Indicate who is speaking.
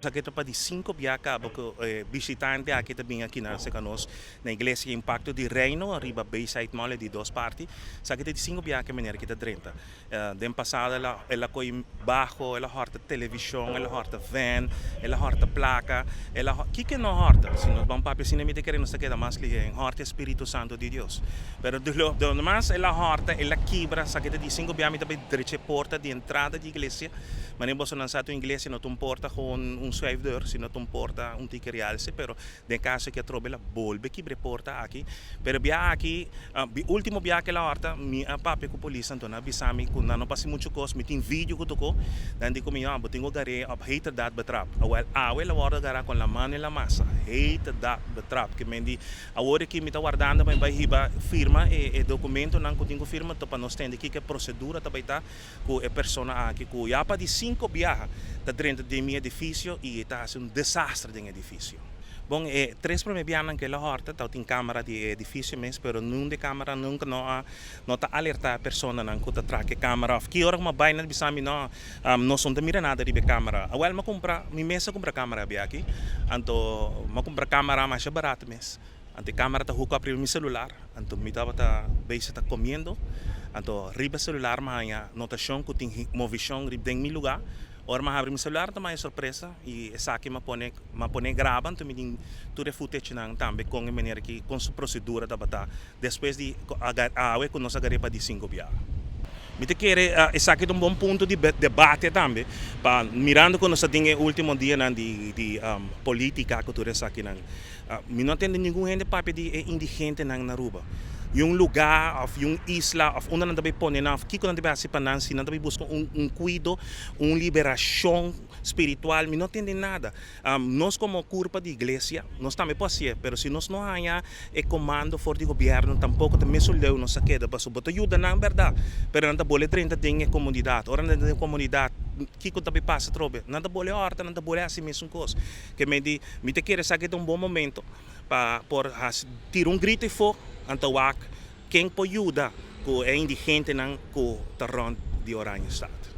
Speaker 1: Kita pa di 5 biaka bako visitante kita bem aqui na Secanos na Igreja Impacto de Reino arriba Bayside Mall di dos parti sa kita di 5 biaka maneira kita 30 den passada ela coi bajo ela horta televisão ela horta van ela horta placa ela que não horta se nós vamos para piscina me querendo se queda mais liga horta Espírito Santo de Deus pero do mais ela horta ela quebra sa kita di 5 biaka também direita porta de entrada de igreja mas nem você não sabe a igreja não tem porta com schrijfdeur, se não porta ticket realse, pero de caso que trobe la bolbe que porta aqui, pero bia aqui, último bia que la horta, mi papi com polícia então na bisami com não passa muito cos, me tem vídeo que tocou, dan di comi ah, botingo gare op hater dat betrap, awel la warda gara com la mano e la massa, hater dat betrap, que mendi agora que me tá guardando mas vai riba firma e documento não cotingo firma to para nós tem que procedura também tá com a persona aqui com já para de 5 bia da dentro de meu edifício e está um desastre de edifício. Bom, três primeiros que ela horta, tá tem câmera de edifício mesmo, pero não de câmera nunca não tá alertar a pessoa não que tá traque câmera. Que hora uma baina de bisami não são de mira nada de câmera. Awal ma compra, mi mesa compra câmera aqui, anto ma compra câmera mais barata mesmo. Ante câmera tá hook up meu celular, anto me tava tá base tá comendo, anto riba celular manhã notação que tem movição riba em mi lugar. Ora mas abrir meu celular também é surpresa e essa aqui me põe gravando então me tem tudo footage não também com a maneira que com a procedura da bata depois de a com nossa garepa de 5 bia. Me te quer essa aqui é um bom ponto de debate também para mirando quando nós tem o último dia de política que tudo essa aqui não me não tem nenhum gente papi de indigente na Aruba. Yung lugar of yung isla of una nanda pone na kiko nanda si panansi nanda busca cuido liberação espiritual me não entende nada nós como curva de igreja nós também pode ser pero se nós não há comando for de governo tampouco também soldeu nossa queda para botar ajuda na verdade pero nanda bole 30 tem comunidade ora nanda comunidade kiko também passa trobe nanda bole horta nanda bole assim mesmo coisa que me te quer saber um bom momento para por tirar grito e fogo antawak quem pode ajudar com é indigente não com terreno de Oranjestad.